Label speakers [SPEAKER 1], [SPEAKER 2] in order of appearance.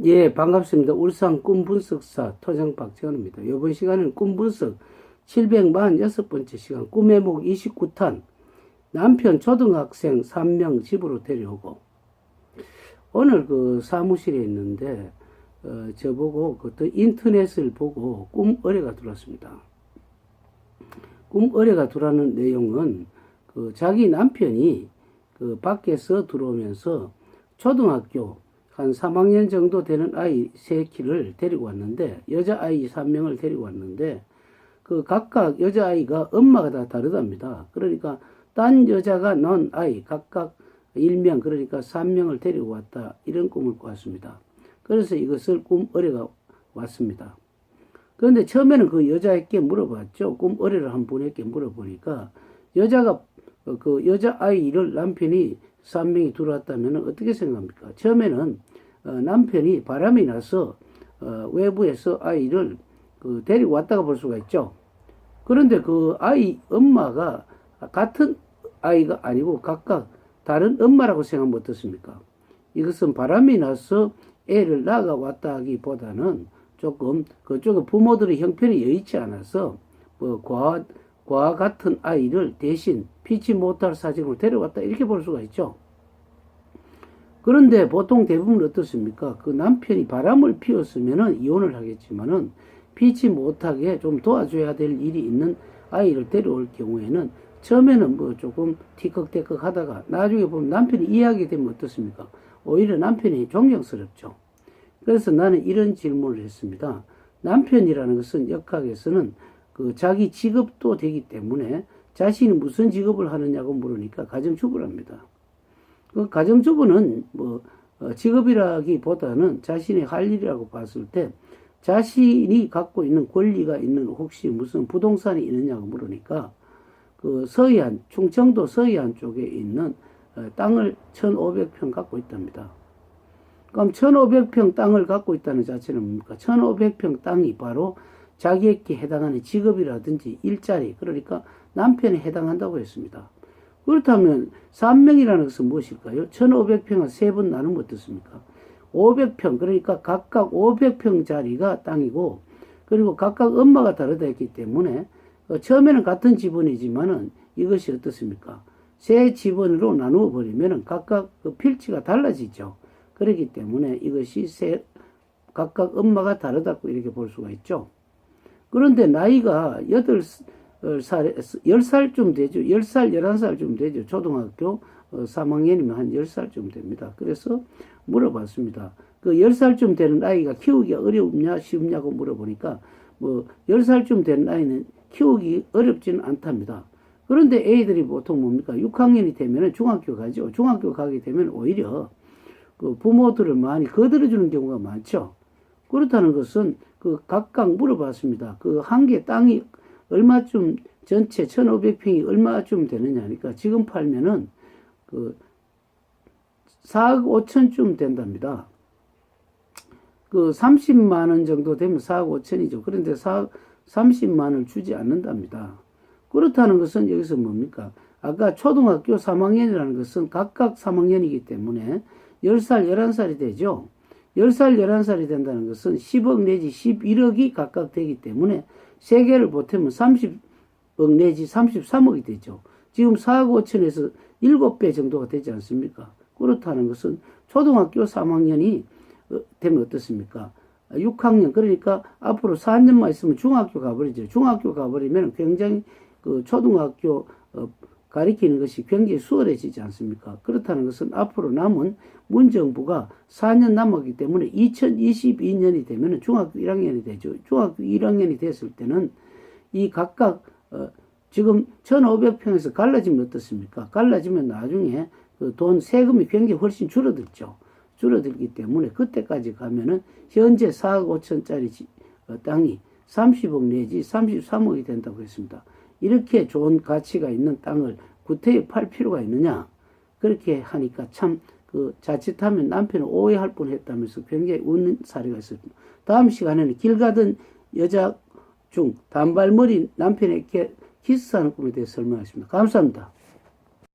[SPEAKER 1] 예, 반갑습니다. 울산 꿈분석사 토장 박재원입니다. 이번 시간에는 꿈분석 746번째 시간 꿈의 목 29탄 남편 초등학생 3명 집으로 데려오고 오늘 그 사무실에 있는데 저보고 그때 인터넷을 보고 꿈 의뢰가 들어왔습니다. 꿈 의뢰가 들어오는 내용은 그 자기 남편이 그 밖에서 들어오면서 초등학교 한 3학년 정도 되는 아이 3키를 데리고 왔는데, 여자아이 3명을 데리고 왔는데, 그 각각 여자아이가 엄마가 다 다르답니다. 그러니까 딴 여자가 낳은 아이 각각 1명, 그러니까 3명을 데리고 왔다. 이런 꿈을 꿨습니다. 그래서 이것을 꿈 의뢰가 왔습니다. 그런데 처음에는 그 여자에게 물어봤죠. 꿈 의뢰를 한 분에게 물어보니까 여자가 그 여자아이를 남편이 3명이 들어왔다면 어떻게 생각합니까? 처음에는 남편이 바람이 나서 외부에서 아이를 데리고 왔다가 볼 수가 있죠. 그런데 그 아이 엄마가 같은 아이가 아니고 각각 다른 엄마라고 생각하면 어떻습니까? 이것은 바람이 나서 애를 낳아 왔다 하기보다는 조금 그쪽에 부모들의 형편이 여의치 않아서 과와 같은 아이를 대신 피치 못할 사정으로 데려왔다, 이렇게 볼 수가 있죠. 그런데 보통 대부분 어떻습니까? 그 남편이 바람을 피웠으면 이혼을 하겠지만은 피치 못하게 좀 도와줘야 될 일이 있는 아이를 데려올 경우에는 처음에는 뭐 조금 티격태격 하다가 나중에 보면 남편이 이해하게 되면 어떻습니까? 오히려 남편이 존경스럽죠. 그래서 나는 이런 질문을 했습니다. 남편이라는 것은 역학에서는 그 자기 직업도 되기 때문에 자신이 무슨 직업을 하느냐고 물으니까 가정주부랍니다. 그 가정주부는 뭐 직업이라기보다는 자신의 할 일이라고 봤을 때 자신이 갖고 있는 권리가 있는 혹시 무슨 부동산이 있느냐고 물으니까 그 서해안, 충청도 서해안 쪽에 있는 땅을 1,500평 갖고 있답니다. 그럼 1,500평 땅을 갖고 있다는 자체는 뭡니까? 1,500평 땅이 바로 자기에게 해당하는 직업이라든지 일자리, 그러니까 남편에 해당한다고 했습니다. 그렇다면 3명이라는 것은 무엇일까요? 1,500평을 3번 나누면 어떻습니까? 500평, 그러니까 각각 500평짜리가 땅이고, 그리고 각각 엄마가 다르다 했기 때문에 처음에는 같은 지번이지만은 이것이 어떻습니까? 세 지번으로 나누어 버리면은 각각 그 필지가 달라지죠. 그렇기 때문에 이것이 각각 엄마가 다르다고 이렇게 볼 수가 있죠. 그런데 나이가 10살쯤 되죠. 10살, 11살쯤 되죠. 초등학교 3학년이면 한 10살쯤 됩니다. 그래서 물어봤습니다. 그 10살쯤 되는 아이가 키우기가 어렵냐, 쉽냐고 물어보니까 뭐 10살쯤 되는 아이는 키우기 어렵지는 않답니다. 그런데 애들이 보통 뭡니까? 6학년이 되면 중학교 가죠. 중학교 가게 되면 오히려 그 부모들을 많이 거들어주는 경우가 많죠. 그렇다는 것은 그 각각 물어봤습니다. 그 한 개 땅이 얼마쯤, 전체 1,500평이 얼마쯤 되느냐니까 지금 팔면은 그 4억 5천쯤 된답니다. 그 30만 원 정도 되면 4억 5천이죠. 그런데 30만 원을 주지 않는답니다. 그렇다는 것은 여기서 뭡니까? 아까 초등학교 3학년이라는 것은 각각 3학년이기 때문에 10살, 11살이 되죠. 10살, 11살이 된다는 것은 10억 내지 11억이 각각 되기 때문에 3개를 보태면 30억 내지 33억이 되죠. 지금 4억 5천에서 7배 정도가 되지 않습니까? 그렇다는 것은 초등학교 3학년이 되면 어떻습니까? 6학년, 그러니까 앞으로 4년만 있으면 중학교 가버리죠. 중학교 가버리면 굉장히 그 초등학교 가리키는 것이 굉장히 수월해지지 않습니까? 그렇다는 것은 앞으로 남은 문정부가 4년 남았기 때문에 2022년이 되면 중학교 1학년이 되죠. 중학교 1학년이 됐을 때는 이 각각 지금 1,500평에서 갈라지면 어떻습니까? 갈라지면 나중에 그 돈 세금이 굉장히 훨씬 줄어들죠. 줄어들기 때문에 그때까지 가면은 현재 4억 5천짜리 땅이 30억 내지 33억이 된다고 했습니다. 이렇게 좋은 가치가 있는 땅을 구태여 팔 필요가 있느냐? 그렇게 하니까 참 그 자칫하면 남편은 오해할 뻔했다면서 굉장히 웃는 사례가 있습니다. 다음 시간에는 길 가던 여자 중 단발머리 남편에게 키스하는 꿈에 대해서 설명하겠습니다. 감사합니다.